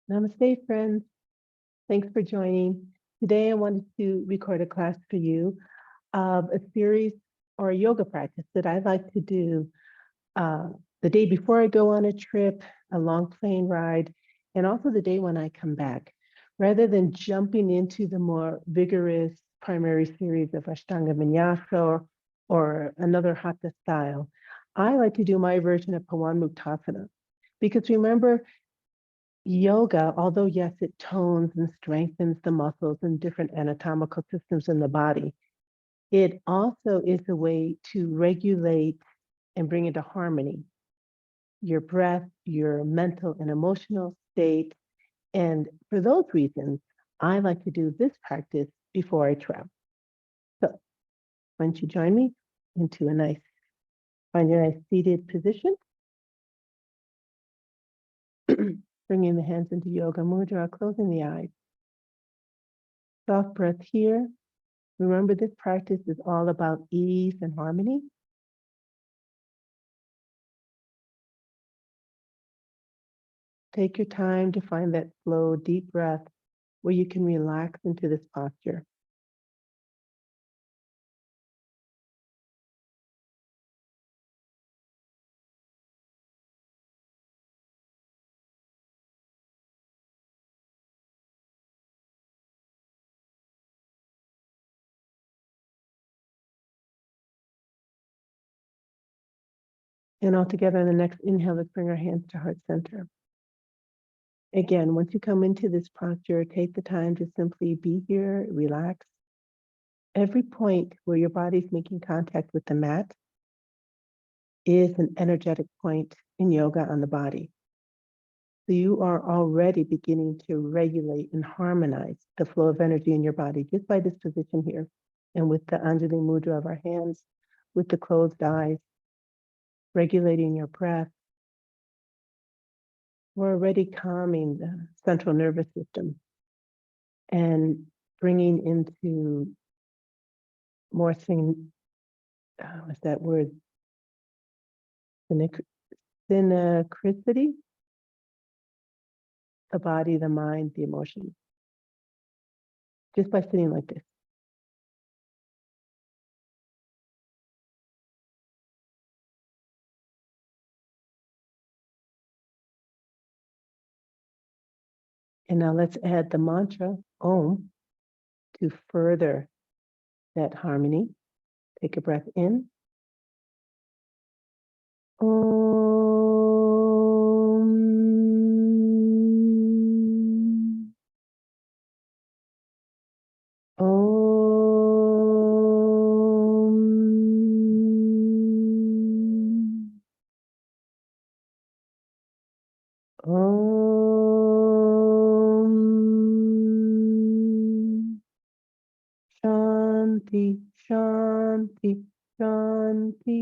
Namaste, friends. Thanks for joining. Today, I wanted to record a class for you of a series or a yoga practice that I like to do uh, the day before I go on a trip, a long plane ride, and also the day when I come back. Rather than jumping into the more vigorous primary series of Ashtanga Vinyasa or another Hatha style, I like to do my version of Pawan Muktasana. Because remember, yoga, although yes, it tones and strengthens the muscles and different anatomical systems in the body, it also is a way to regulate and bring into harmony your breath, your mental and emotional state. And for those reasons, I like to do this practice before I travel. So why don't you join me into find a nice seated position, bringing the hands into yoga mudra, closing the eyes. Soft breath here. Remember, this practice is all about ease and harmony. Take your time to find that slow, deep breath where you can relax into this posture. And all together on the next inhale, let's bring our hands to heart center. Again, once you come into this posture, take the time to simply be here, relax. Every point where your body's making contact with the mat is an energetic point in yoga on the body. So you are already beginning to regulate and harmonize the flow of energy in your body just by this position here. And with the Anjali Mudra of our hands, with the closed eyes, regulating your breath, we're already calming the central nervous system and bringing into more what's that word? Synchronicity, the body, the mind, the emotions, just by sitting like this. And now let's add the mantra Om to further that harmony. Take a breath in. Om. Om. Om. Shanti, Shanti, Shanti.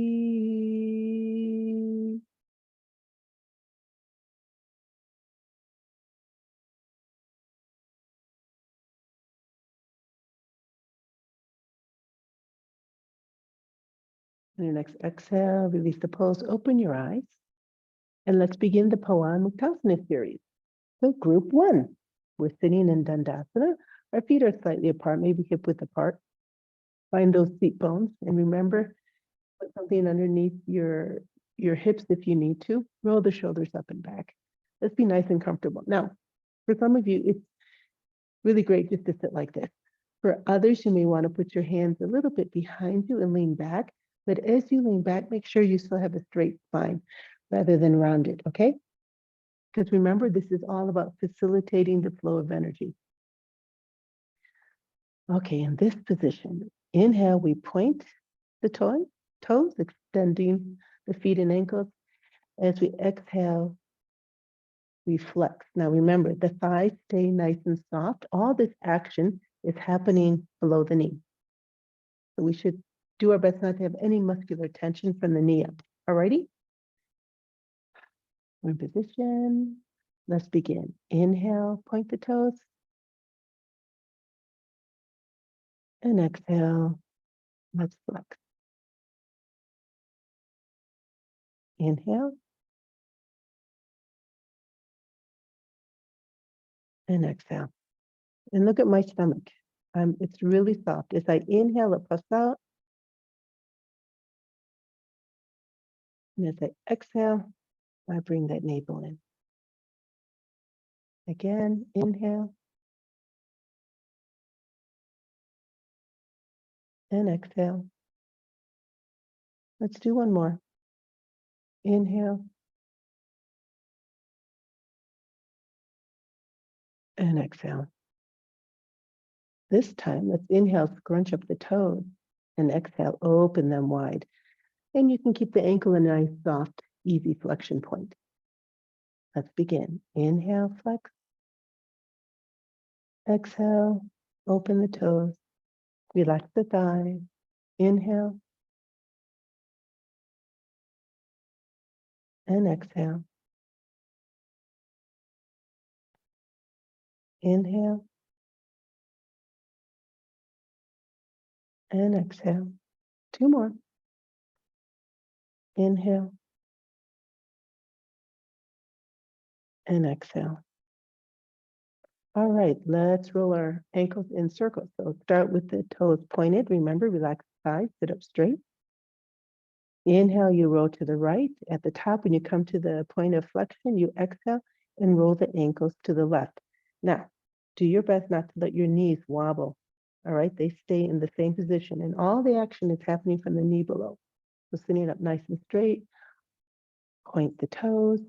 And your next exhale, release the pulse, open your eyes, and let's begin the Pawan Muktasana series. So group one, we're sitting in Dandasana. Our feet are slightly apart, maybe hip width apart. Find those seat bones, and remember, put something underneath your hips if you need to. Roll the shoulders up and back. Let's be nice and comfortable. Now, for some of you, it's really great just to sit like this. For others, you may want to put your hands a little bit behind you and lean back. But as you lean back, make sure you still have a straight spine rather than rounded, okay? Because remember, this is all about facilitating the flow of energy. Okay, in this position, inhale, we point the toes, extending the feet and ankles. As we exhale, we flex. Now remember, the thighs stay nice and soft. All this action is happening below the knee. So we should do our best not to have any muscular tension from the knee up. Alrighty? We're in position. Let's begin. Inhale, point the toes. And exhale, let's flex. Inhale. and exhale. And look at my stomach. It's really soft. As I inhale, it puffs out. And as I exhale, I bring that navel in. Again, inhale. And exhale. Let's do one more. Inhale. And exhale. This time, let's inhale, scrunch up the toes, and exhale, open them wide. And you can keep the ankle in a nice, soft, easy flexion point. Let's begin. Inhale, flex. Exhale, open the toes. Relax the thighs. Inhale. And exhale. Inhale. And exhale. Two more. Inhale. And exhale. All right, let's roll our ankles in circles. So start with the toes pointed. Remember, relax the thighs, sit up straight. Inhale, you roll to the right. At the top, when you come to the point of flexion, you exhale and roll the ankles to the left. Now, do your best not to let your knees wobble. All right, they stay in the same position, and all the action is happening from the knee below. So sitting up nice and straight, point the toes.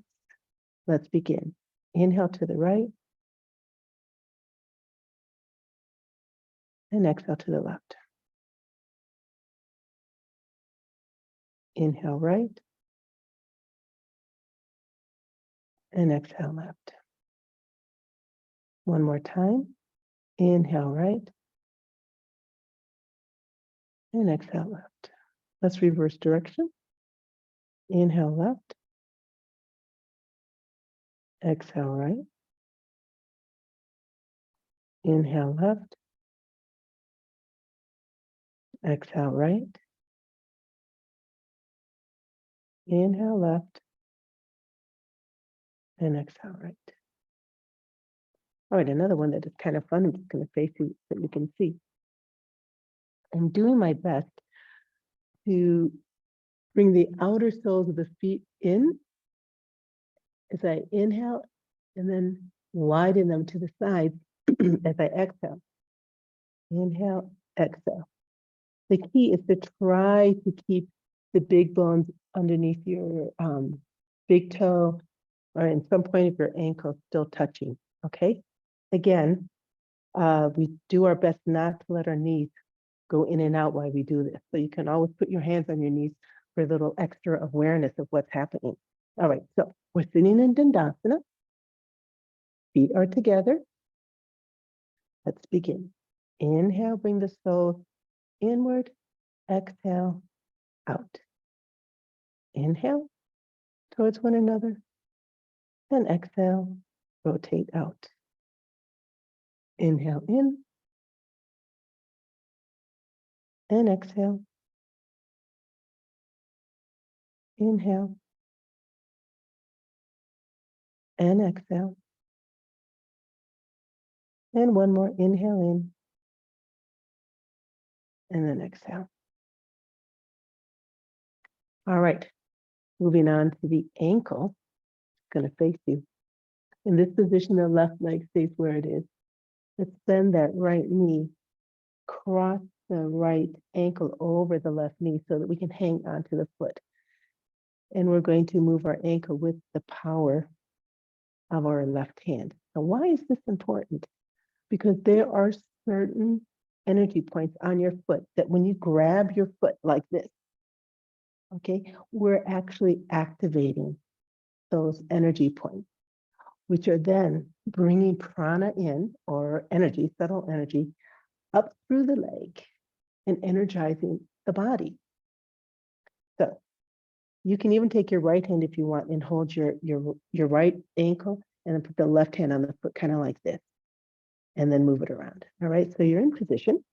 Let's begin. Inhale to the right, and exhale to the left. Inhale right, and exhale left. One more time. Inhale right, and exhale left. Let's reverse direction. Inhale left, exhale right. Inhale left, exhale right. Inhale left, and exhale right. All right, another one that is kind of fun. I'm just going to face you so you can see. I'm doing my best to bring the outer soles of the feet in as I inhale, and then widen them to the sides as I exhale. Inhale, exhale. The key is to try to keep the big bones underneath your big toe or in some point of your ankle still touching, okay? Again, we do our best not to let our knees go in and out while we do this. So you can always put your hands on your knees for a little extra awareness of what's happening. All right, so we're sitting in Dandasana. Feet are together. Let's begin. Inhale, bring the soles inward. Exhale, out. Inhale towards one another. And exhale, rotate out. Inhale in. And exhale. Inhale. And exhale. And one more. Inhale in. And then exhale. All right. Moving on to the ankle. Going to face you. In this position, the left leg stays where it is. Let's bend that right knee. Cross the right ankle over the left knee so that we can hang onto the foot. And we're going to move our ankle with the power of our left hand. Now, why is this important? Because there are certain energy points on your foot that when you grab your foot like this, okay, we're actually activating those energy points, which are then bringing prana in, or energy, subtle energy, up through the leg and energizing the body. So you can even take your right hand if you want and hold your right ankle and then put the left hand on the foot, kind of like this, and then move it around. All right, so you're in position.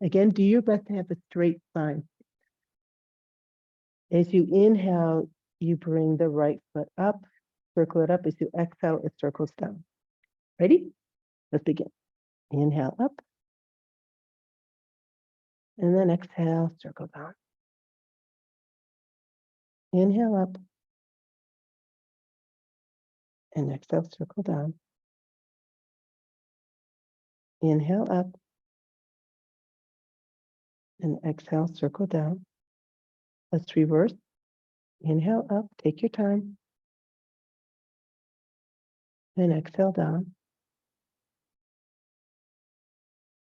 Again, do your best to have a straight spine. As you inhale, you bring the right foot up, circle it up. As you exhale, it circles down. Ready? Let's begin. Inhale up. And then exhale, circle down. Inhale up. And exhale, circle down. Inhale up. And exhale, circle down. Let's reverse. Inhale up, take your time. And exhale down.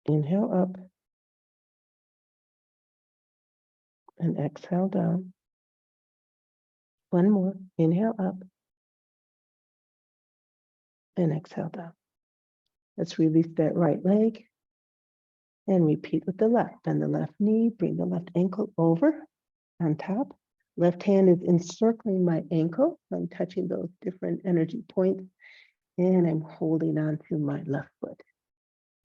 Inhale up. And exhale down. One more. Inhale up. And exhale down. Let's release that right leg. And repeat with the left. Bend the left knee, bring the left ankle over on top. Left hand is encircling my ankle. I'm touching those different energy points. And I'm holding on to my left foot.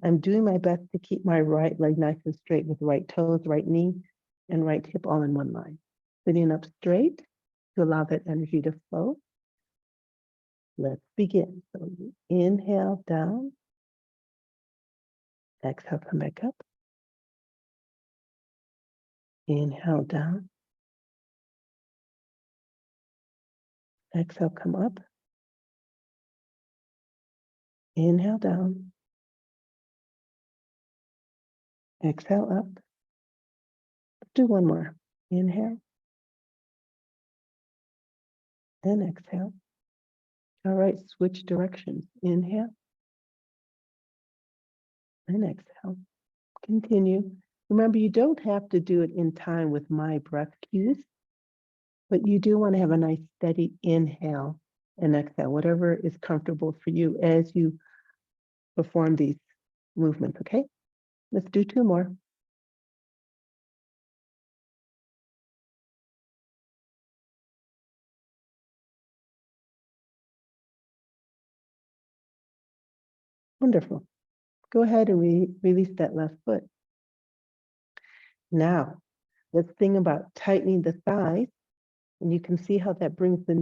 I'm doing my best to keep my right leg nice and straight with right toes, right knee, and right hip all in one line. Sitting up straight to allow that energy to flow. Let's begin. So inhale down. Exhale, come back up. Inhale down. Exhale, come up. Inhale down. Exhale up. Do one more. Inhale. And exhale. All right, switch directions. Inhale. And exhale. Continue. Remember, you don't have to do it in time with my breath cues, but you do want to have a nice steady inhale and exhale, whatever is comfortable for you as you perform these movements, okay? Let's do two more. Wonderful. Go ahead and release that left foot. Now, let's think about tightening the thighs, and you can see how that brings the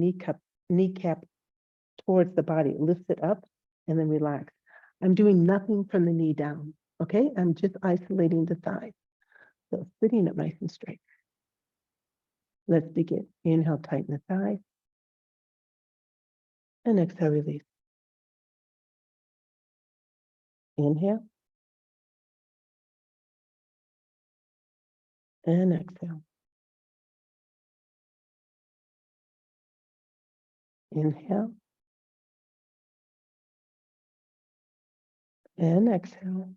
kneecap towards the body. It lifts it up and then relax. I'm doing nothing from the knee down, okay? I'm just isolating the thighs. So sitting up nice and straight. Let's begin. Inhale, tighten the thighs. And exhale, release. Inhale. And exhale. Inhale. And exhale.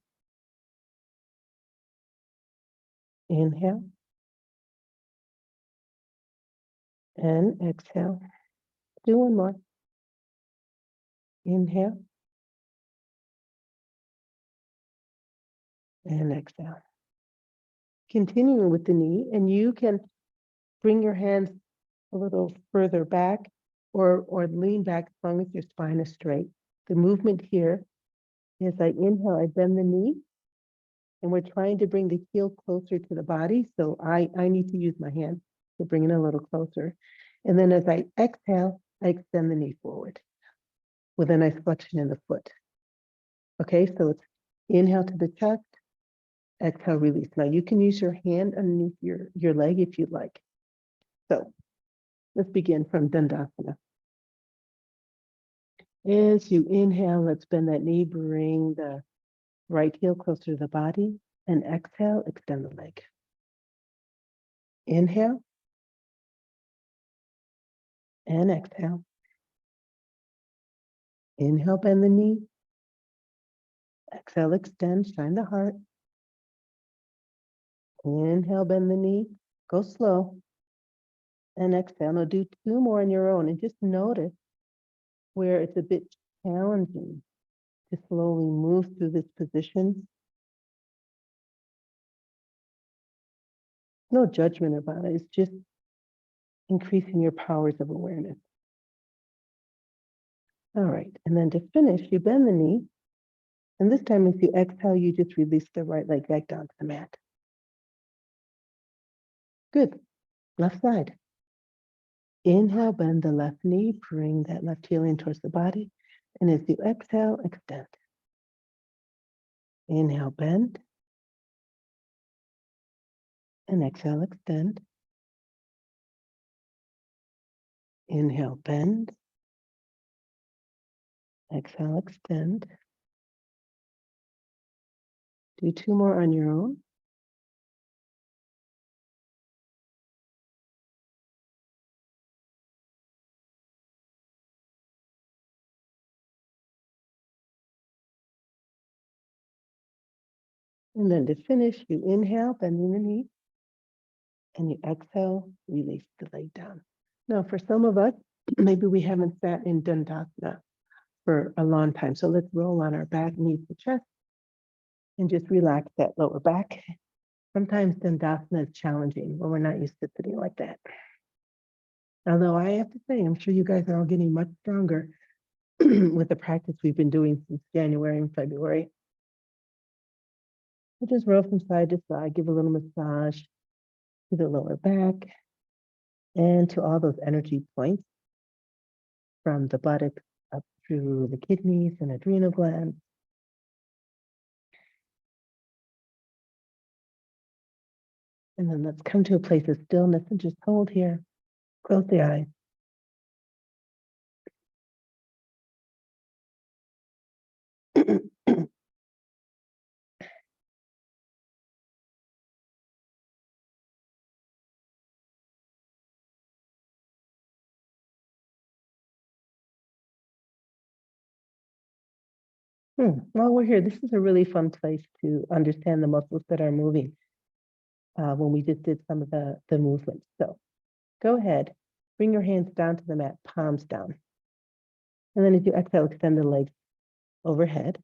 Inhale. And exhale. Do one more. Inhale. And exhale. Continuing with the knee, and you can bring your hands a little further back or lean back as long as your spine is straight. The movement here is I inhale, I bend the knee, and we're trying to bring the heel closer to the body. So I need to use my hand to bring it a little closer. And then as I exhale, I extend the knee forward with a nice flexion in the foot. Okay, so it's inhale to the chest, exhale, release. Now you can use your hand underneath your leg if you'd like. So let's begin from Dandasana. As you inhale, let's bend that knee, bring the right heel closer to the body, and exhale, extend the leg. Inhale, and exhale. Inhale, bend the knee. Exhale, extend, shine the heart. Inhale, bend the knee, go slow. And exhale. Now do two more on your own and just notice where it's a bit challenging to slowly move through this position. No judgment about it. It's just increasing your powers of awareness. All right. And then to finish, you bend the knee. And this time, as you exhale, you just release the right leg back down to the mat. Good. Left side. Inhale, bend the left knee, bring that left heel in towards the body. And as you exhale, extend. Inhale, bend. And exhale, extend. Inhale, bend. Exhale, extend. Do 2 more on your own. And then to finish, you inhale, bending the knee, and you exhale, release the leg down. Now, for some of us, maybe we haven't sat in Dandasana for a long time. So let's roll on our back, knees to chest, and just relax that lower back. Sometimes Dandasana is challenging when we're not used to sitting like that. Although I have to say, I'm sure you guys are all getting much stronger with the practice we've been doing since January and February. We'll just roll from side to side, give a little massage to the lower back and to all those energy points from the buttocks up through the kidneys and adrenal glands. And then let's come to a place of stillness and just hold here. Close the eyes. While we're here, this is a really fun place to understand the muscles that are moving when we just did some of the movements. So go ahead, bring your hands down to the mat, palms down. And then as you exhale, extend the legs overhead.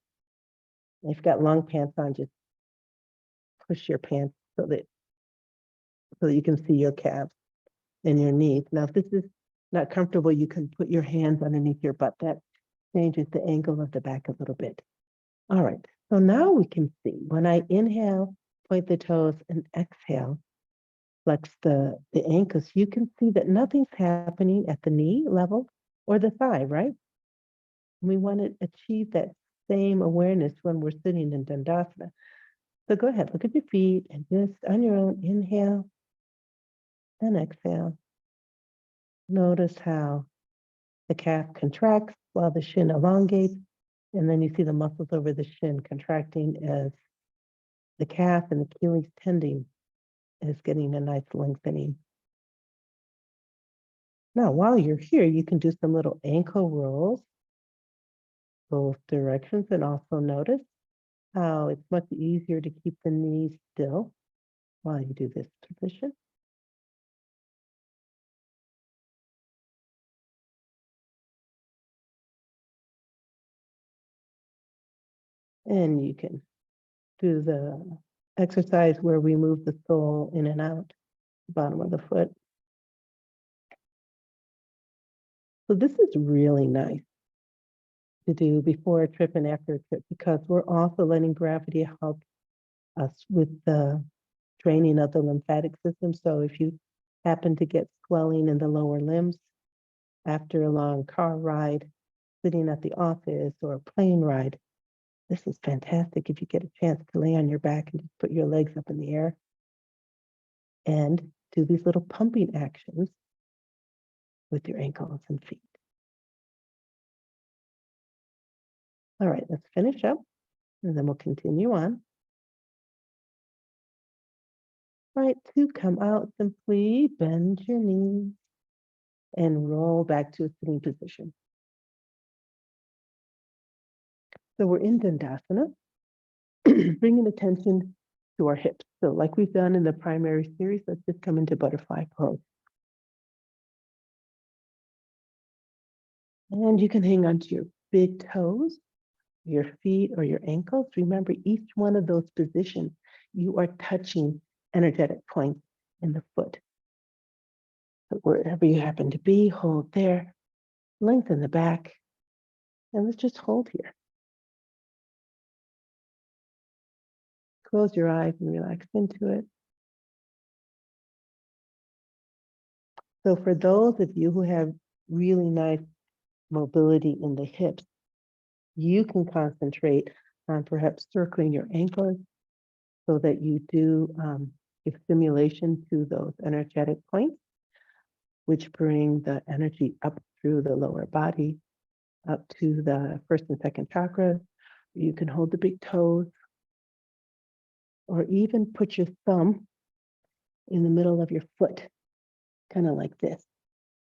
If you've got long pants on, just push your pants so that you can see your calves and your knees. Now, if this is not comfortable, you can put your hands underneath your butt. That changes the angle of the back a little bit. All right, so now we can see when I inhale, point the toes, and exhale, flex the ankles, you can see that nothing's happening at the knee level or the thigh, right? We want to achieve that same awareness when we're sitting in Dandasana. So go ahead, look at your feet and just on your own, inhale and exhale. Notice how the calf contracts while the shin elongates, and then you see the muscles over the shin contracting as the calf and the Achilles tendon is getting a nice lengthening. Now, while you're here, you can do some little ankle rolls, both directions, and also notice how it's much easier to keep the knees still while you do this position. And you can do the exercise where we move the sole in and out, the bottom of the foot. So this is really nice to do before a trip and after a trip, because we're also letting gravity help us with the draining of the lymphatic system. So if you happen to get swelling in the lower limbs after a long car ride, sitting at the office, or a plane ride, this is fantastic if you get a chance to lay on your back and just put your legs up in the air and do these little pumping actions with your ankles and feet. All right, let's finish up and then we'll continue on. All right, to come out, simply bend your knees and roll back to a sitting position. So we're in Dandasana, bringing attention to our hips. So like we've done in the primary series, let's just come into butterfly pose. And you can hang onto your big toes, your feet, or your ankles. Remember, each one of those positions, you are touching energetic points in the foot. So wherever you happen to be, hold there, lengthen the back, and let's just hold here. Close your eyes and relax into it. So for those of you who have really nice mobility in the hips, You can concentrate on perhaps circling your ankles so that you do give stimulation to those energetic points, which bring the energy up through the lower body, up to the first and second chakras. You can hold the big toes, or even put your thumb in the middle of your foot, kind of like this,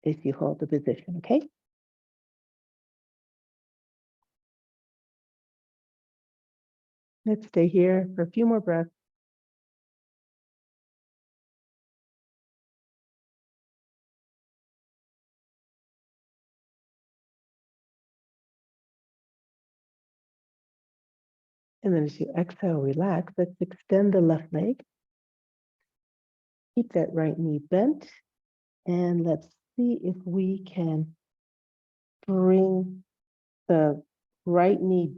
if you hold the position, okay? Let's stay here for a few more breaths. And then as you exhale, relax. Let's extend the left leg. Keep that right knee bent. And let's see if we can bring the right knee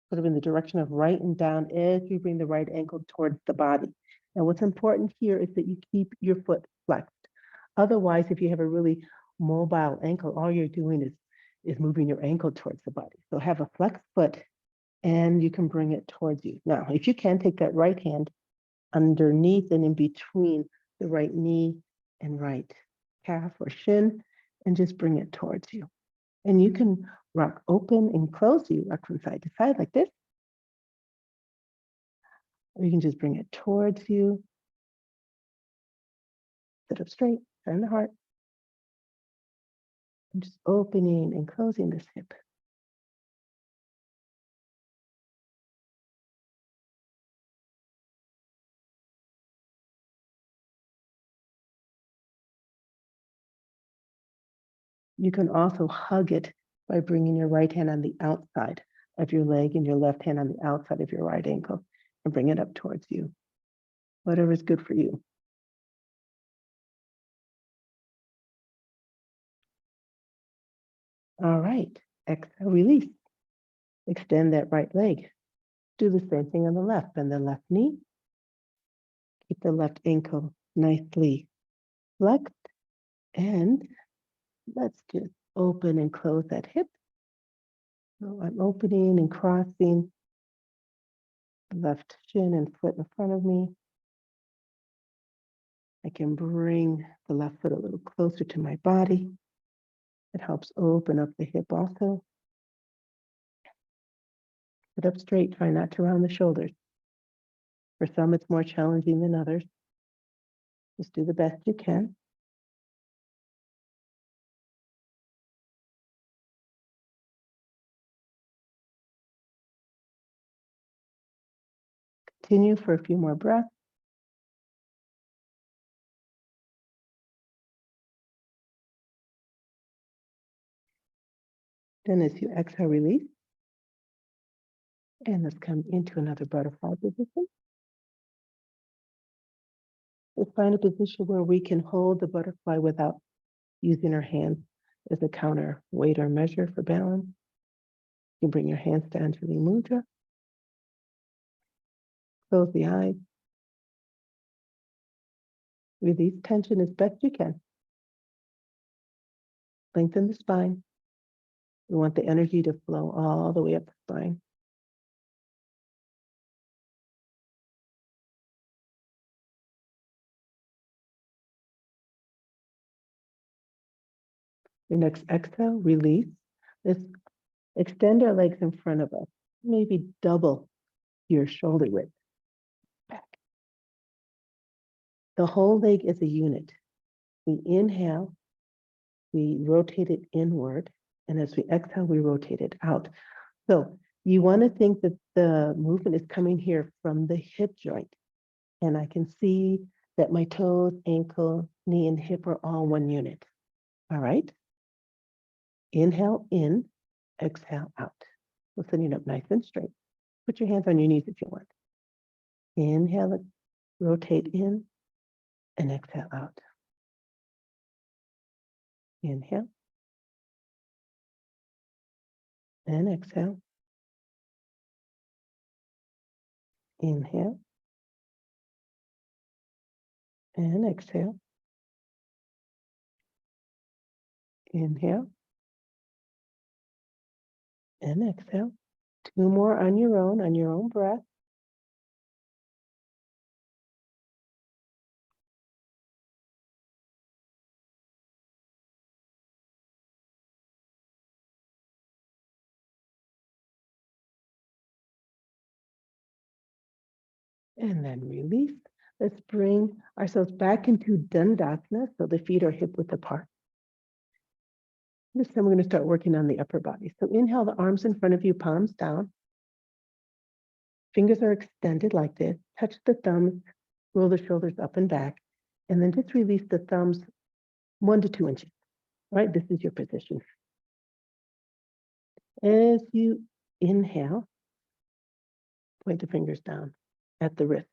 sort of in the direction of right and down as you bring the right ankle towards the body. And what's important here is that you keep your foot flexed. Otherwise, if you have a really mobile ankle, all you're doing is moving your ankle towards the body. So have a flexed foot and you can bring it towards you. Now, if you can, take that right hand underneath and in between the right knee and right calf or shin and just bring it towards you. And you can rock open and close. You rock from side to side like this. Or you can just bring it towards you. Sit up straight, turn the heart. And just opening and closing this hip. You can also hug it by bringing your right hand on the outside of your leg and your left hand on the outside of your right ankle and bring it up towards you. Whatever is good for you. All right, exhale, release. Extend that right leg. Do the same thing on the left. Bend the left knee. Keep the left ankle nicely flexed. And let's just open and close that hip. So I'm opening and crossing the left shin and foot in front of me. I can bring the left foot a little closer to my body. It helps open up the hip also. Sit up straight, try not to round the shoulders. For some, it's more challenging than others. Just do the best you can. Continue for a few more breaths. Then as you exhale, release. And let's come into another butterfly position. Let's find a position where we can hold the butterfly without using our hands as a counterweight or measure for balance. You can bring your hands to Anjali Mudra. Close the eyes. Release tension as best you can. Lengthen the spine. We want the energy to flow all the way up the spine. Your next exhale, release. Let's extend our legs in front of us. Maybe double your shoulder width back. The whole leg is a unit. We inhale, we rotate it inward, and as we exhale, we rotate it out. So you want to think that the movement is coming here from the hip joint. And I can see that my toes, ankle, knee, and hip are all one unit. All right. Inhale in, exhale out. We're sitting up nice and straight. Put your hands on your knees if you want. Inhale it, rotate in, and exhale out. Inhale. And exhale. Inhale. And exhale. Inhale. and exhale. 2 more on your own breath. And then release. Let's bring ourselves back into Dandasana, so the feet are hip width apart. This time we're going to start working on the upper body. So inhale, the arms in front of you, palms down. Fingers are extended like this. Touch the thumbs, roll the shoulders up and back, and then just release the thumbs 1 to 2 inches. All right, this is your position. As you inhale, point the fingers down at the wrist.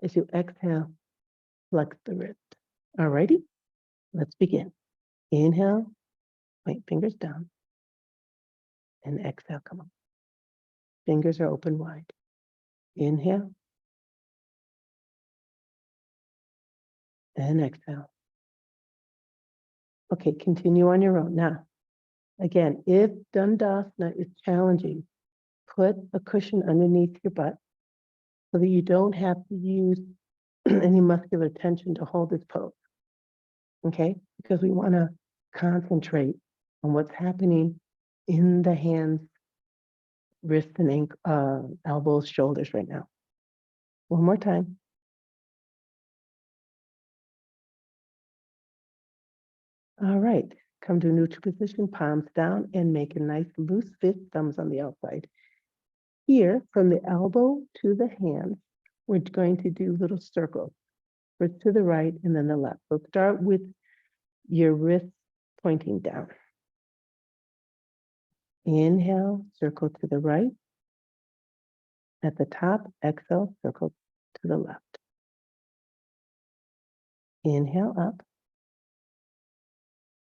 As you exhale, flex the wrist. All righty, let's begin. Inhale, point fingers down, and exhale, come on. Fingers are open wide. Inhale, and exhale. Okay, continue on your own. Now, again, if Dandasana is challenging, put a cushion underneath your butt so that you don't have to use any muscular tension to hold this pose. Okay, because we want to concentrate on what's happening in the hands, wrists, and elbows, shoulders right now. One more time. All right, come to neutral position, palms down, and make a nice loose fist, thumbs on the outside. Here, from the elbow to the hands, we're going to do little circles, first to the right and then the left. So start with your wrists pointing down. Inhale, circle to the right. At the top, exhale, circle to the left. Inhale up,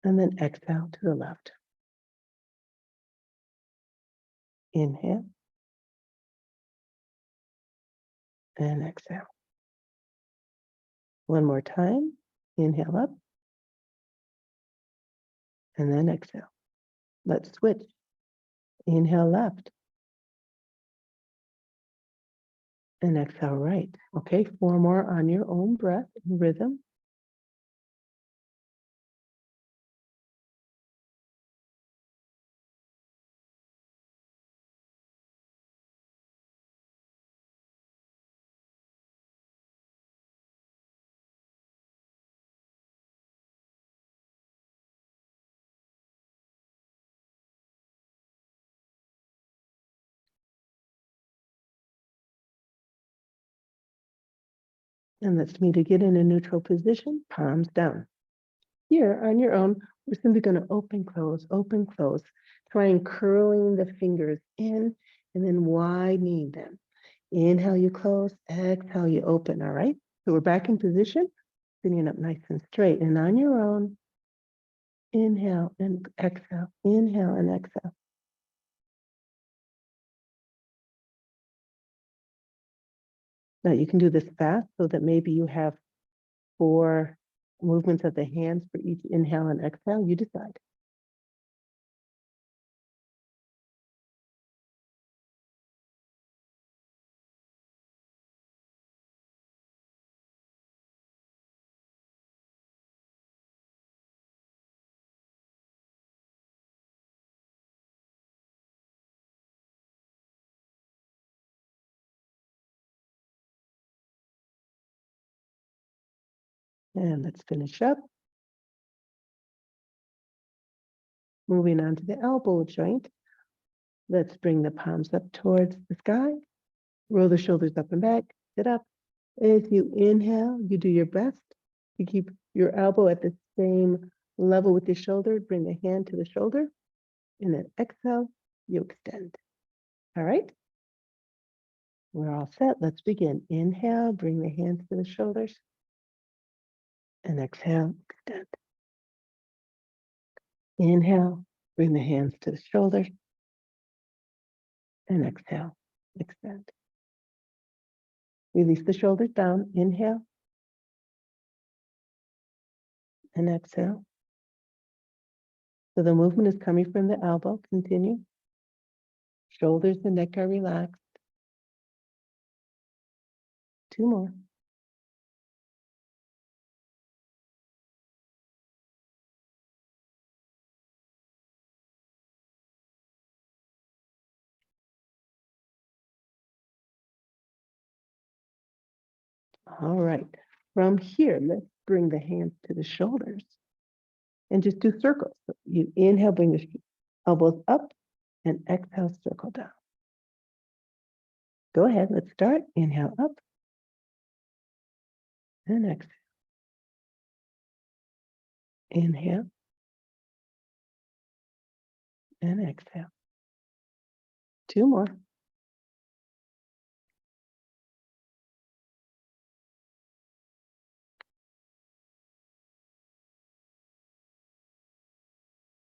and then exhale to the left. Inhale, and exhale. One more time. Inhale up, and then exhale. Let's switch. Inhale left, and exhale right. Okay, 4 more on your own breath and rhythm. And let's meet again in a neutral position, palms down. Here on your own, we're simply going to open, close, trying curling the fingers in and then widening them. Inhale, you close, exhale, you open, all right? So we're back in position, sitting up nice and straight. And on your own, inhale and exhale, inhale and exhale. Now you can do this fast so that maybe you have 4 movements of the hands for each inhale and exhale. You decide. And let's finish up. Moving on to the elbow joint. Let's bring the palms up towards the sky. Roll the shoulders up and back. Sit up. As you inhale, you do your best to keep your elbow at the same level with your shoulder. Bring the hand to the shoulder. And then exhale, you extend. All right? We're all set. Let's begin. Inhale, bring the hands to the shoulders. And exhale, extend. Inhale, bring the hands to the shoulders. And exhale, extend. Release the shoulders down. Inhale. And exhale. So the movement is coming from the elbow. Continue. Shoulders and neck are relaxed. 2 more. All right. From here, let's bring the hands to the shoulders and just do circles. So you inhale, bring the elbows up, and exhale, circle down. Go ahead, let's start. Inhale up and exhale. Inhale and exhale. 2 more.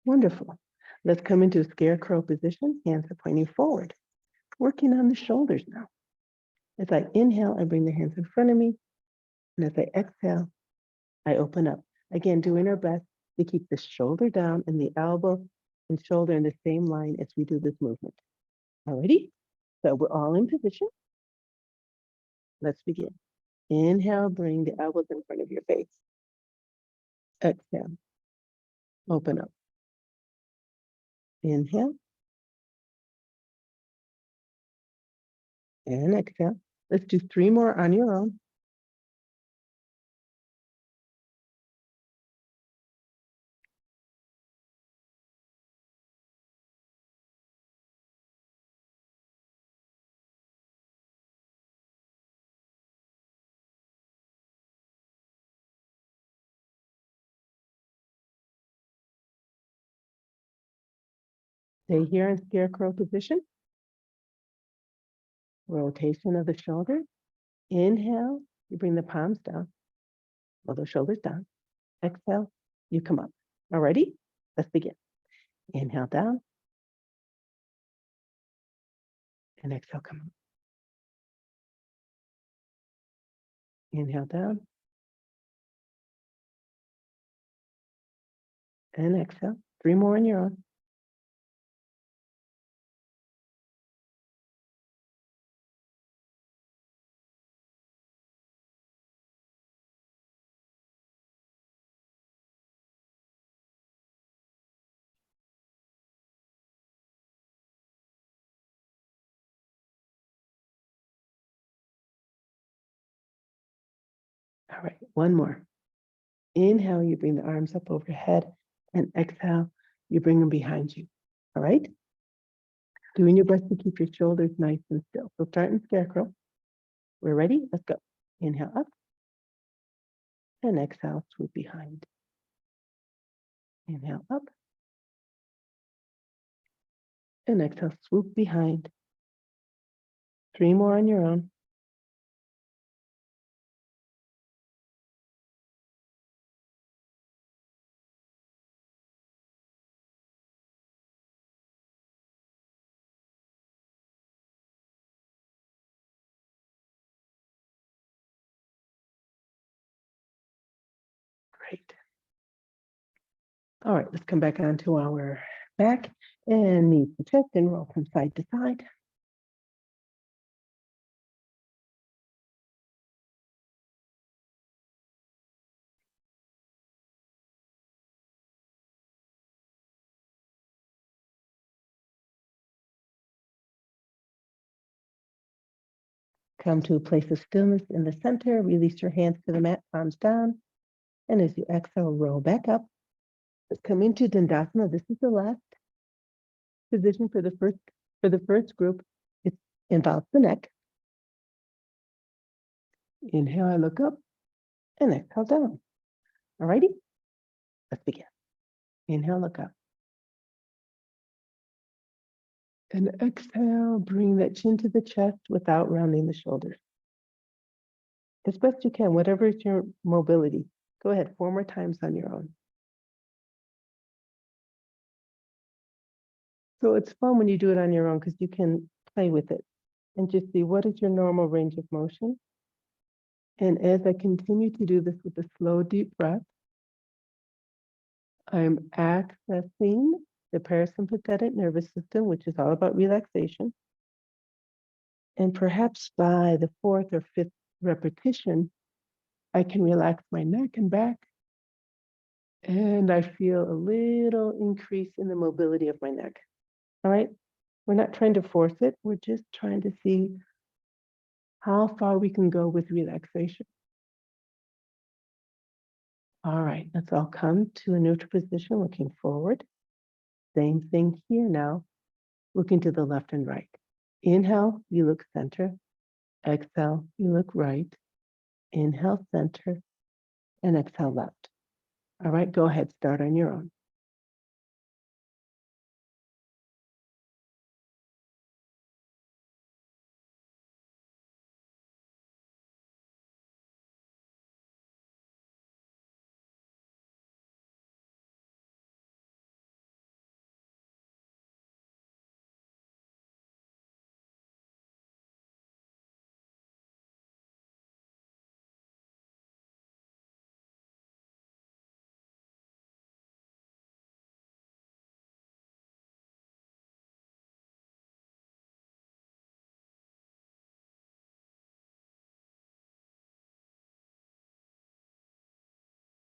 Wonderful. Let's come into a scarecrow position. Hands are pointing forward. Working on the shoulders now. As I inhale, I bring the hands in front of me. And as I exhale, I open up. Again, doing our best to keep the shoulder down and the elbow and shoulder in the same line as we do this movement. Alrighty? So we're all in position. Let's begin. Inhale, bring the elbows in front of your face. Exhale, open up. Inhale and exhale. Let's do 3 more on your own. Stay here in scarecrow position. Rotation of the shoulder. Inhale, you bring the palms down, pull the shoulders down. Exhale, you come up. Alrighty? Let's begin. Inhale down. And exhale, come up. Inhale down. And exhale. 3 more on your own. All right, 1 more. Inhale, you bring the arms up overhead, and exhale, you bring them behind you. All right? Doing your best to keep your shoulders nice and still. So start in scarecrow. We're ready? Let's go. Inhale up, and exhale, swoop behind. Inhale up, and exhale, swoop behind. 3 more on your own. Great. All right, let's come back onto our back and knees to chest and roll from side to side. Come to a place of stillness in the center. Release your hands to the mat, palms down. And as you exhale, roll back up. Let's come into Dandasana. This is the last position for the first group. It involves the neck. Inhale, I look up, and exhale down. All righty, let's begin. Inhale, look up. And exhale, bring that chin to the chest without rounding the shoulders. As best you can, whatever is your mobility. Go ahead, 4 more times on your own. So it's fun when you do it on your own because you can play with it and just see what is your normal range of motion. And as I continue to do this with a slow, deep breath, I'm accessing the parasympathetic nervous system, which is all about relaxation. And perhaps by the fourth or fifth repetition, I can relax my neck and back. And I feel a little increase in the mobility of my neck. All right. We're not trying to force it. We're just trying to see how far we can go with relaxation. All right, let's all come to a neutral position, looking forward. Same thing here now, looking to the left and right. Inhale, you look center. Exhale, you look right. Inhale, center, and exhale, left. All right, go ahead, start on your own.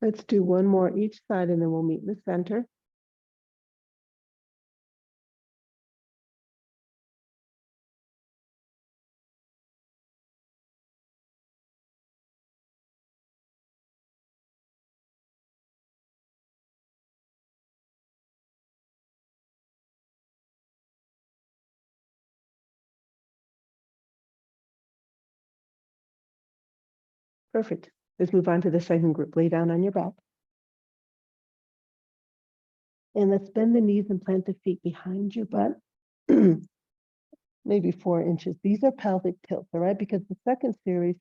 Let's do one more each side and then we'll meet in the center. Perfect. Let's move on to the second group. Lay down on your back. And let's bend the knees and plant the feet behind your butt, maybe 4 inches. These are pelvic tilts, all right? Because the second series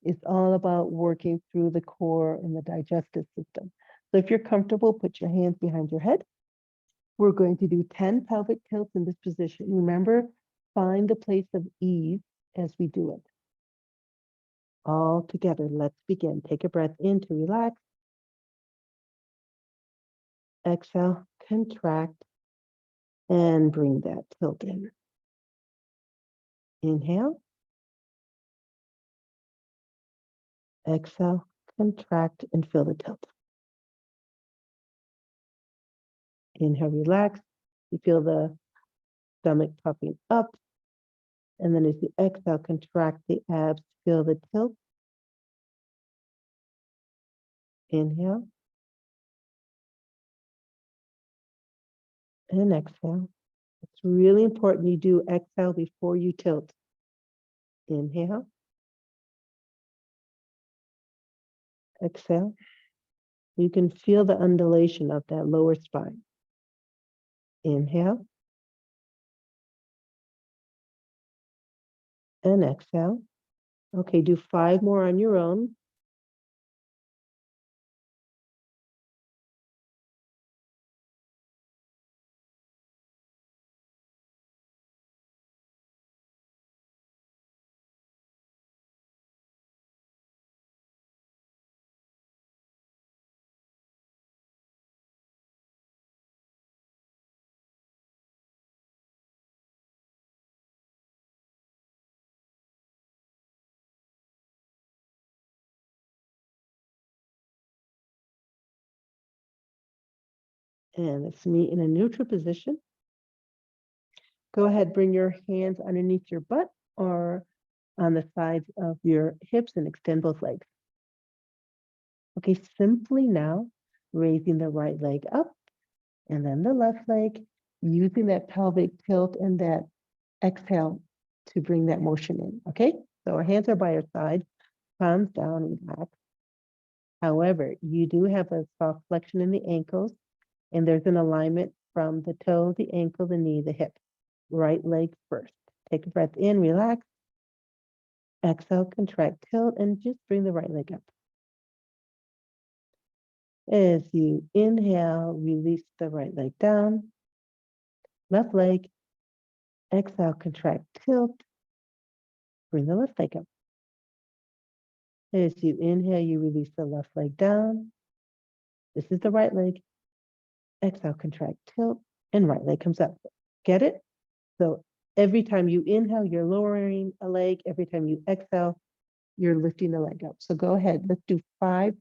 is all about working through the core and the digestive system. So if you're comfortable, put your hands behind your head. We're going to do 10 pelvic tilts in this position. Remember, find the place of ease as we do it. All together, let's begin. Take a breath in to relax. Exhale, contract, and bring that tilt in. Inhale. Exhale, contract, and feel the tilt. Inhale, relax. You feel the stomach puffing up. And then as you exhale, contract the abs, feel the tilt. Inhale. And exhale. It's really important you do exhale before you tilt. Inhale. Exhale. You can feel the undulation of that lower spine. Inhale. And exhale. Okay, do 5 more on your own. And let's meet in a neutral position. Go ahead, bring your hands underneath your butt or on the sides of your hips and extend both legs. Okay, simply now raising the right leg up and then the left leg, using that pelvic tilt and that exhale to bring that motion in, okay? So our hands are by our side, palms down, relax. However, you do have a soft flexion in the ankles, and there's an alignment from the toe, the ankle, the knee, the hip. Right leg first. Take a breath in, relax. Exhale, contract, tilt, and just bring the right leg up. As you inhale, release the right leg down. Left leg. Exhale, contract, tilt. Bring the left leg up. As you inhale, you release the left leg down. This is the right leg. Exhale, contract, tilt. and right leg comes up. Get it? So every time you inhale, you're lowering a leg. Every time you exhale, you're lifting the leg up. So go ahead. Let's do 5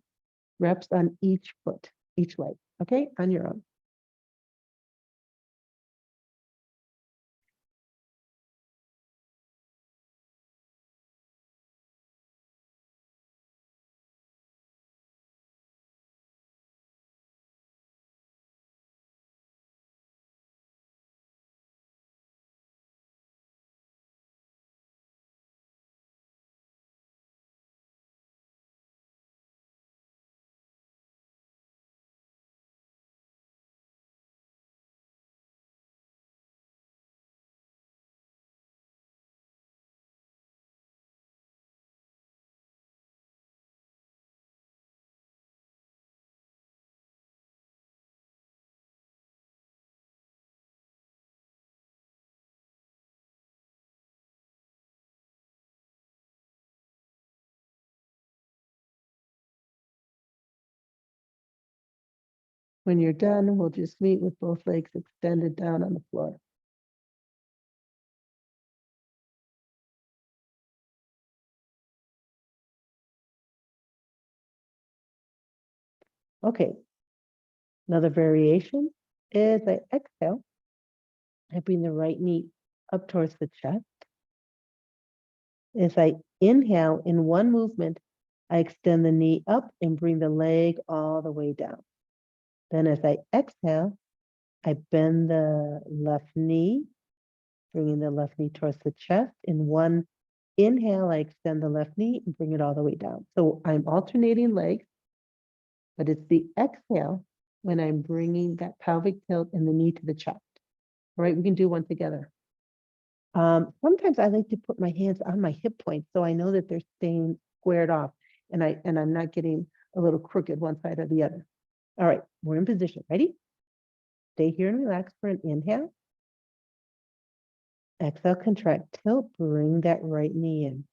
reps on each foot, each leg. Okay, on your own. When you're done, we'll just meet with both legs extended down on the floor. Okay, another variation is I exhale. I bring the right knee up towards the chest. As I inhale in one movement, I extend the knee up and bring the leg all the way down. Then as I exhale, I bend the left knee, bringing the left knee towards the chest. In one inhale, I extend the left knee and bring it all the way down. So I'm alternating legs, but it's the exhale when I'm bringing that pelvic tilt and the knee to the chest. All right, we can do one together. Sometimes I like to put my hands on my hip points so I know that they're staying squared off and I'm not getting a little crooked one side or the other. All right, we're in position. Ready? Stay here and relax for an inhale. Exhale, contract, tilt, bring that right knee in.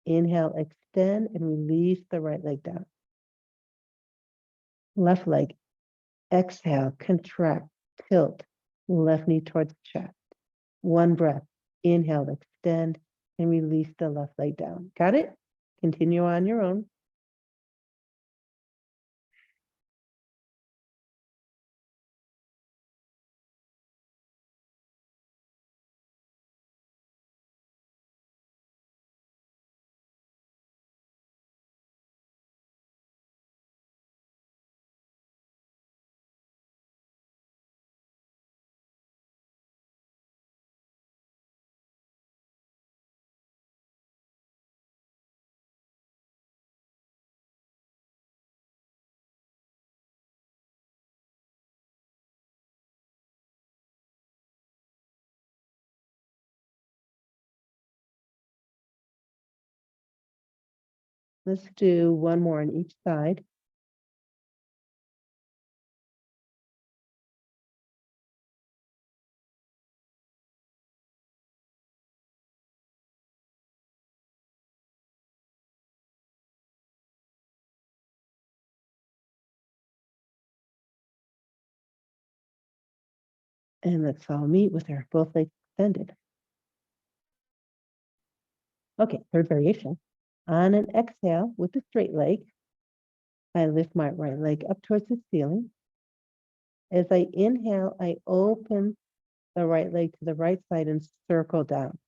Inhale, extend, and release the right leg down. Left leg, exhale, contract, tilt, left knee towards the chest. One breath, inhale, extend, and release the left leg down. Got it? Continue on your own. Let's do one more on each side. And let's all meet with our both legs extended. Okay, third variation. On an exhale with the straight leg, I lift my right leg up towards the ceiling. As I inhale, I open the right leg to the right side and circle down.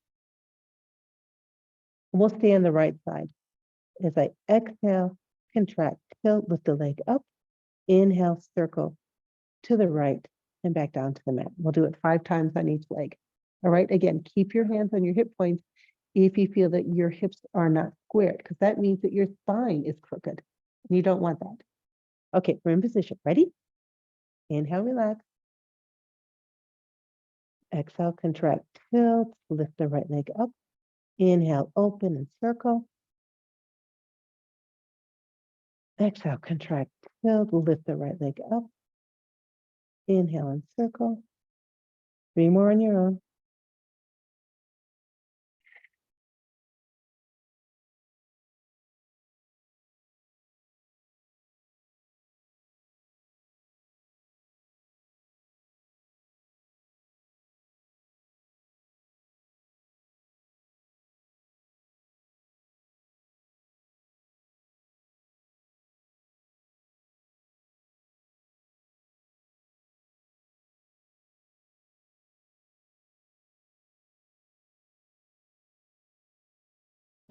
We'll stay on the right side. As I exhale, contract, tilt, lift the leg up. Inhale, circle to the right and back down to the mat. We'll do it 5 times on each leg. All right, again, keep your hands on your hip points if you feel that your hips are not squared, because that means that your spine is crooked. And you don't want that. Okay, we're in position. Ready? Inhale, relax. Exhale, contract, tilt, lift the right leg up. Inhale, open and circle. Exhale, contract, tilt, lift the right leg up. Inhale and circle. 3 more on your own.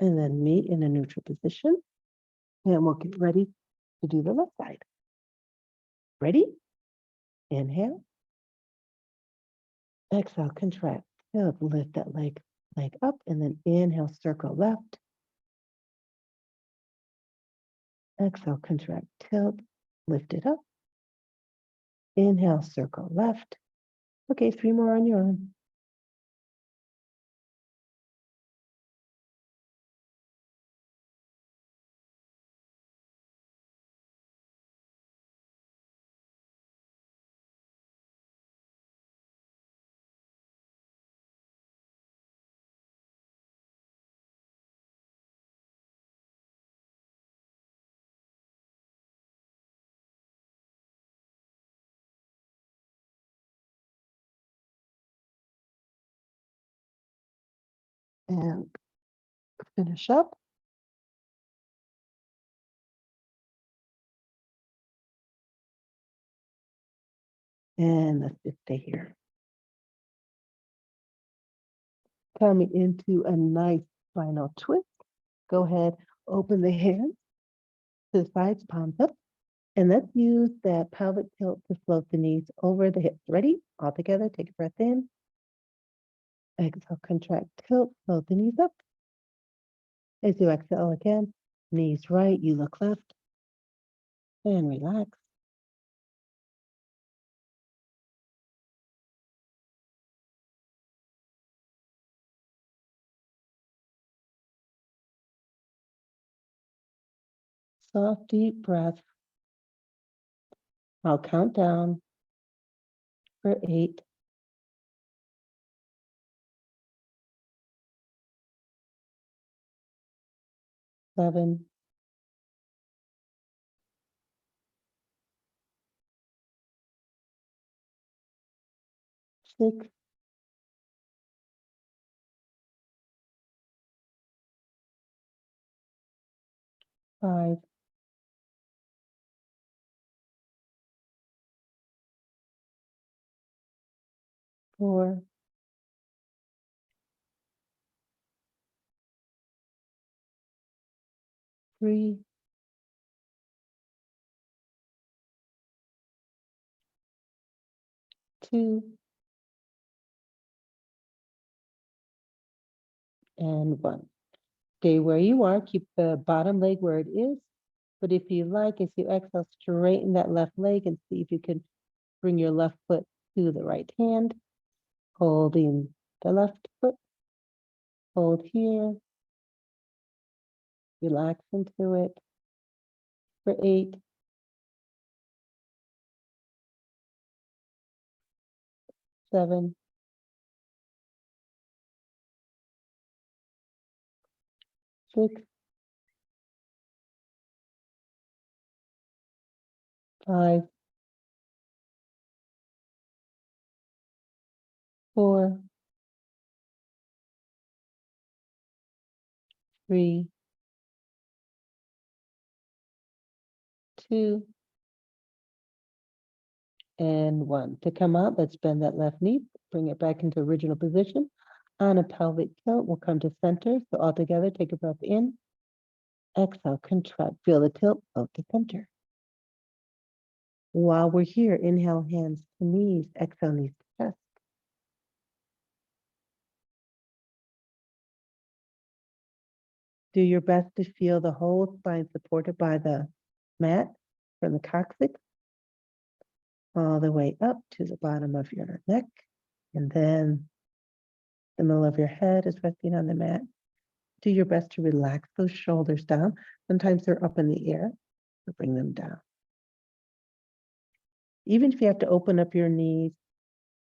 and then meet in a neutral position. And we'll get ready to do the left side. Ready? Inhale. Exhale, contract. Tilt, lift that leg up, and then inhale, circle left. Exhale, contract, tilt, lift it up. Inhale, circle left. Okay, 3 more on your own. And finish up. And let's just stay here. Coming into a nice final twist. Go ahead, open the hands to the sides, palms up. And let's use that pelvic tilt to float the knees over the hips. Ready? All together, take a breath in. Exhale, contract, tilt, float the knees up. As you exhale again, knees right, you look left, and relax. Soft, deep breath. I'll count down for 8, 7, 6, 5, 4, 3, 2, and 1. Stay where you are. Keep the bottom leg where it is. But if you like, as you exhale, straighten that left leg and see if you can bring your left foot to the right hand, holding the left foot. Hold here. Relax into it for 8, 7, 6, 5, 4, 3, 2, and 1. To come out, let's bend that left knee, bring it back into original position. On a pelvic tilt, we'll come to center. So all together, take a breath in. Exhale, contract. Feel the tilt, float to center. While we're here, inhale, hands to knees. Exhale, knees to chest. Do your best to feel the whole spine supported by the mat from the coccyx all the way up to the bottom of your neck. And then the middle of your head is resting on the mat. Do your best to relax those shoulders down. Sometimes they're up in the air, so bring them down. Even if you have to open up your knees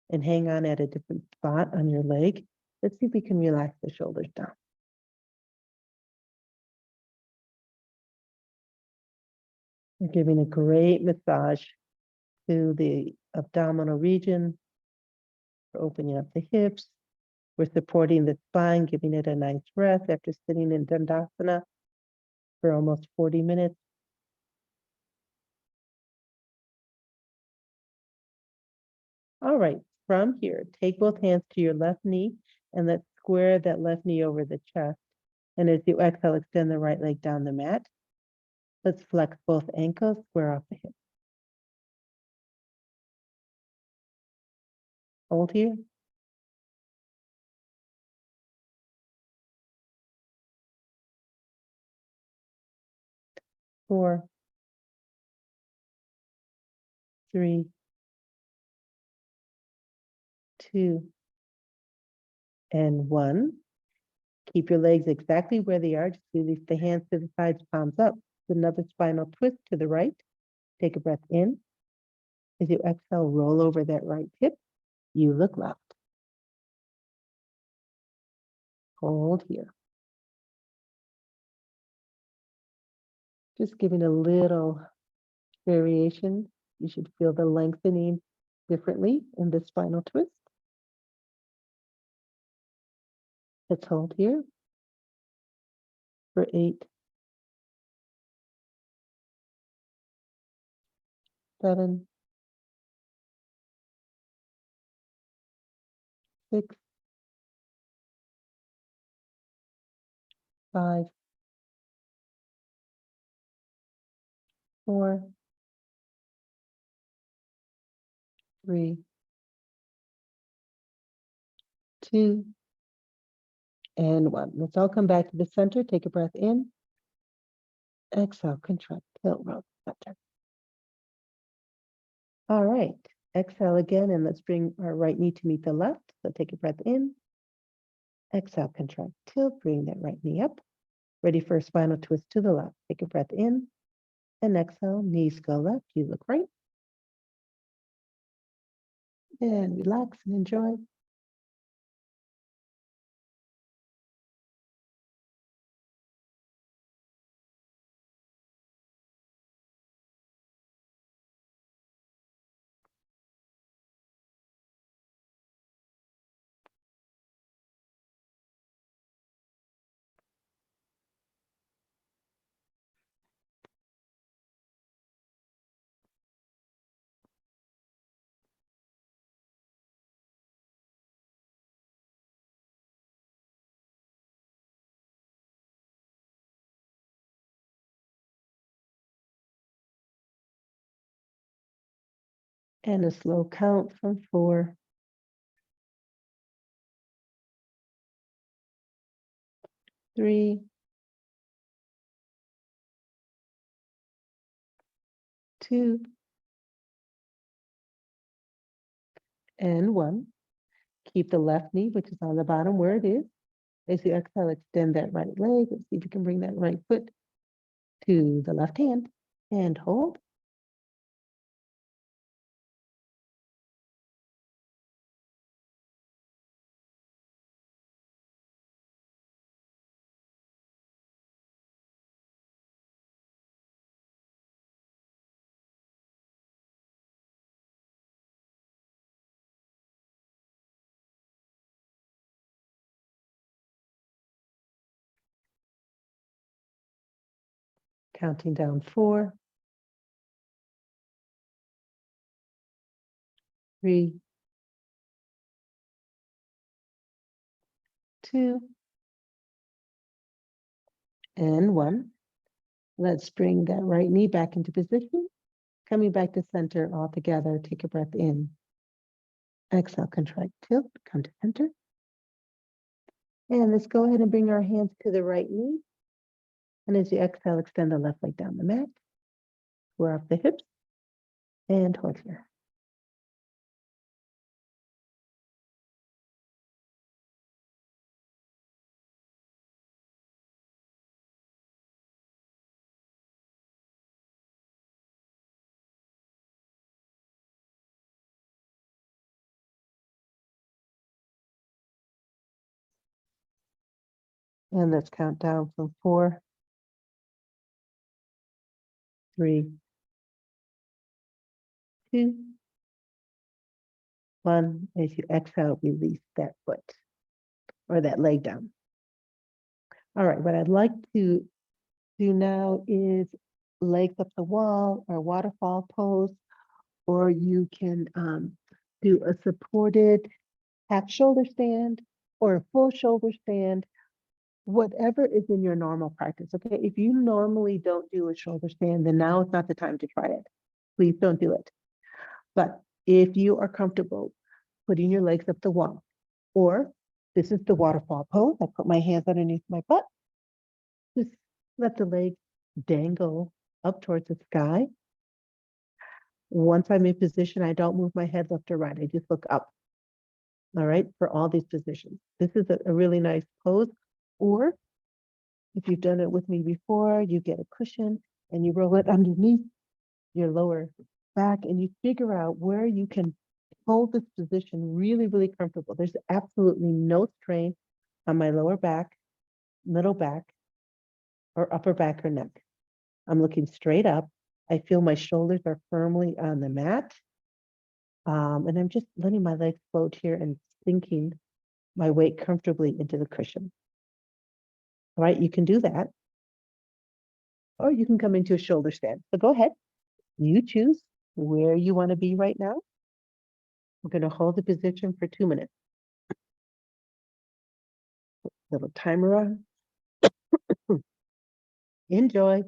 and hang on at a different spot on your leg, let's see if we can relax the shoulders down. We're giving a great massage to the abdominal region. We're opening up the hips. We're supporting the spine, giving it a nice rest after sitting in Dandasana for almost 40 minutes. All right, from here, take both hands to your left knee and let's square that left knee over the chest. And as you exhale, extend the right leg down the mat. Let's flex both ankles, square off the hip. Hold here. 4, 3, 2, and 1. Keep your legs exactly where they are. Just release the hands to the sides, palms up. Another spinal twist to the right. Take a breath in. As you exhale, roll over that right hip. You look left. Hold here. Just giving a little variation. You should feel the lengthening differently in the spinal twist. Let's hold here for 8, 7, 6, 5, 4, 3, 2, and 1. Let's all come back to the center. Take a breath in. Exhale, contract, tilt, roll, center. All right. Exhale again, and let's bring our right knee to meet the left. So take a breath in. Exhale, contract, tilt, bring that right knee up. Ready for a spinal twist to the left. Take a breath in, and exhale, knees go left, you look right. And relax and enjoy. And a slow count from 4, 3, 2, and 1. Keep the left knee, which is on the bottom where it is. As you exhale, extend that right leg. Let's see if you can bring that right foot to the left hand and hold. Counting down 4, 3, 2, and 1. Let's bring that right knee back into position. Coming back to center all together. Take a breath in. Exhale, contract, tilt, come to center. And let's go ahead and bring our hands to the right knee. And as you exhale, extend the left leg down the mat. Square off the hips and hold here. And let's count down from 4, 3, 2, 1. As you exhale, release that foot or that leg down. All right, what I'd like to do now is legs up the wall or waterfall pose, or you can do a supported half shoulder stand or a full shoulder stand. whatever is in your normal practice. Okay. If you normally don't do a shoulder stand, then now is not the time to try it. Please don't do it. But if you are comfortable putting your legs up the wall, or this is the waterfall pose, I put my hands underneath my butt, just let the legs dangle up towards the sky. Once I'm in position, I don't move my head left or right. I just look up. All right, for all these positions. This is a really nice pose. Or if you've done it with me before, you get a cushion and you roll it underneath your lower back and you figure out where you can hold this position really, really comfortable. There's absolutely no strain on my lower back, middle back, or upper back or neck. I'm looking straight up. I feel my shoulders are firmly on the mat. And I'm just letting my legs float here and sinking my weight comfortably into the cushion. All right, you can do that. Or you can come into a shoulder stand. So go ahead. You choose where you want to be right now. We're going to hold the position for 2 minutes. Little timer on. Enjoy.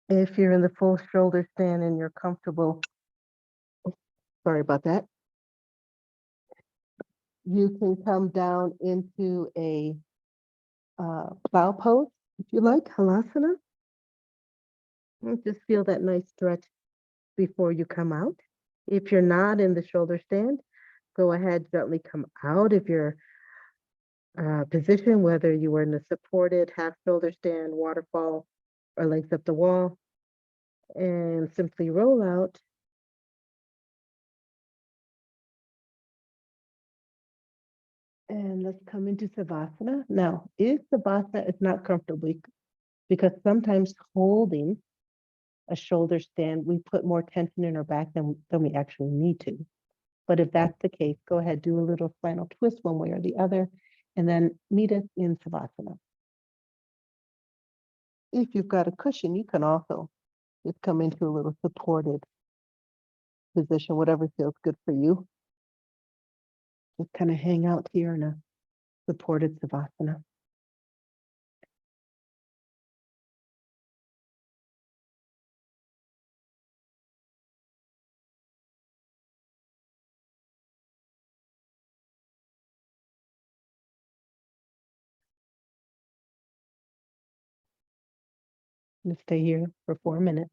If you're in the full shoulder stand and you're comfortable, sorry about that, you can come down into a plow pose, if you like, halasana. And just feel that nice stretch before you come out. If you're not in the shoulder stand, go ahead, gently come out of your position, whether you were in a supported half shoulder stand, waterfall, or legs up the wall, and simply roll out. And let's come into Savasana. Now, if Savasana is not comfortable, because sometimes holding a shoulder stand, we put more tension in our back than we actually need to. But if that's the case, go ahead, do a little final twist one way or the other, and then meet us in Savasana. If you've got a cushion, you can also just come into a little supported position, whatever feels good for you. Just kind of hang out here in a supported Savasana. I'm gonna stay here for 4 minutes.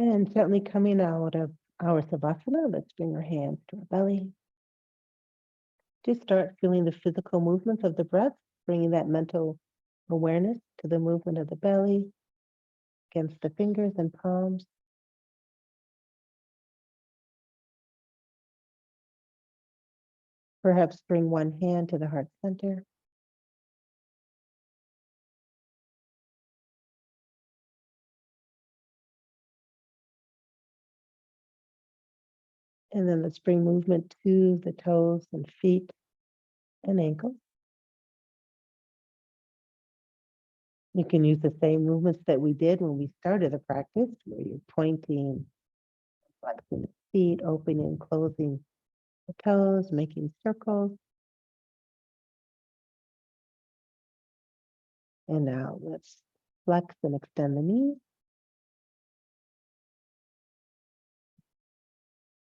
And gently coming out of our Savasana, let's bring our hands to our belly. Just start feeling the physical movements of the breath, bringing that mental awareness to the movement of the belly against the fingers and palms. Perhaps bring one hand to the heart center. And then let's bring movement to the toes and feet and ankles. You can use the same movements that we did when we started the practice, where you're pointing, flexing the feet, opening and closing the toes, making circles. And now let's flex and extend the knees.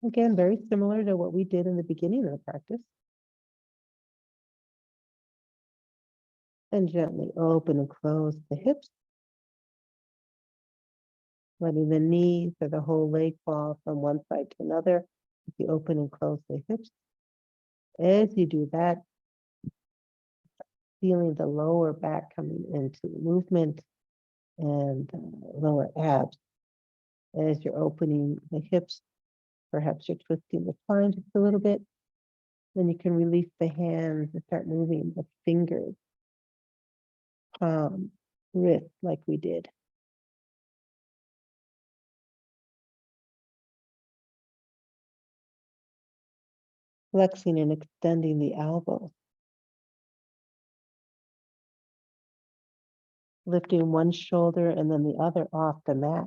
Again, very similar to what we did in the beginning of the practice. And gently open and close the hips, letting the knees or the whole leg fall from one side to another. If you open and close the hips, as you do that, feeling the lower back coming into movement and lower abs. As you're opening the hips, perhaps you're twisting the spine just a little bit. Then you can release the hands and start moving the fingers, palm, wrist, like we did. Flexing and extending the elbows. Lifting one shoulder and then the other off the mat.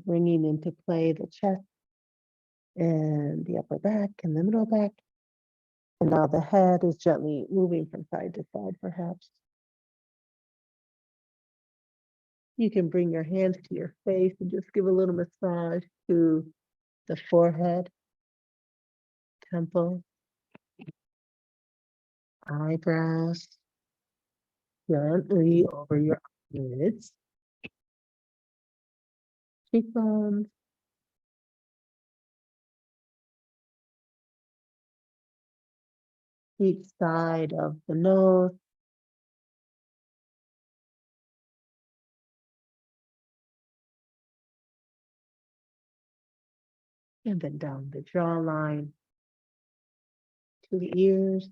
Bringing into play the chest and the upper back and the middle back. And now the head is gently moving from side to side, perhaps. You can bring your hands to your face and just give a little massage to the forehead, temple, eyebrows, gently over your eyelids, cheekbones, each side of the nose, and then down the jawline to the ears.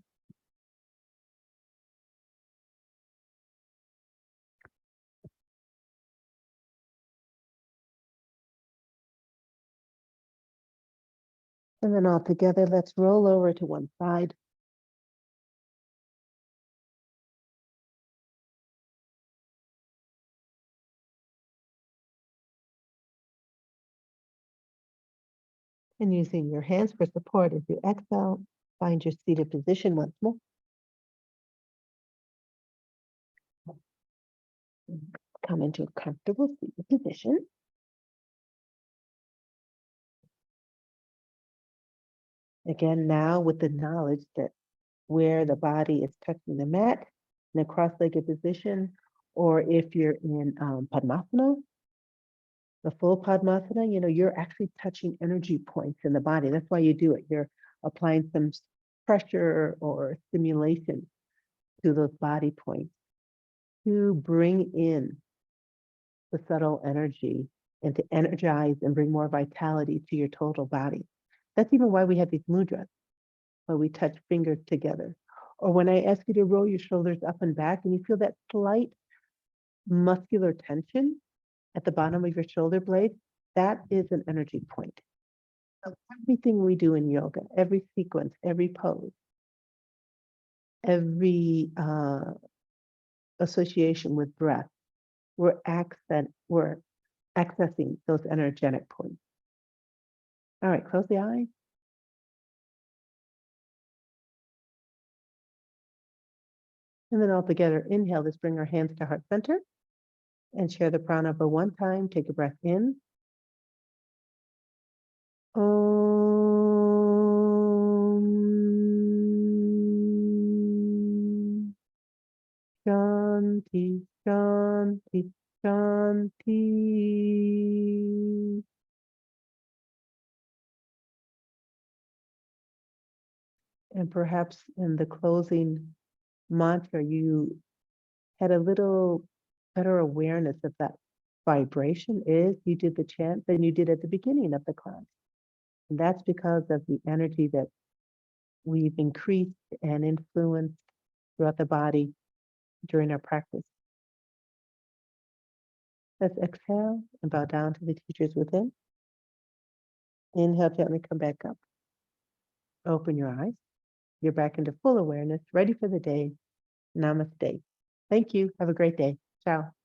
And then all together, let's roll over to one side. And using your hands for support as you exhale, find your seated position once more. Come into a comfortable seated position. Again, now with the knowledge that where the body is touching the mat in a cross-legged position, or if you're in Padmasana, the full Padmasana, you're actually touching energy points in the body. That's why you do it. You're applying some pressure or stimulation to those body points to bring in the subtle energy and to energize and bring more vitality to your total body. That's even why we have these mudras, where we touch fingers together. Or when I ask you to roll your shoulders up and back and you feel that slight muscular tension at the bottom of your shoulder blade, that is an energy point. So everything we do in yoga, every sequence, every pose, every association with breath, we're accessing those energetic points. All right, close the eyes. And then all together, inhale, let's bring our hands to heart center and share the prana for one time. Take a breath in. Om Shanti, Shanti, Shanti. And perhaps in the closing mantra, you had a little better awareness of that vibration is. You did the chant than you did at the beginning of the class. And that's because of the energy that we've increased and influenced throughout the body during our practice. Let's exhale and bow down to the teachers within. Inhale, gently come back up. Open your eyes. You're back into full awareness, ready for the day. Namaste. Thank you. Have a great day. Ciao.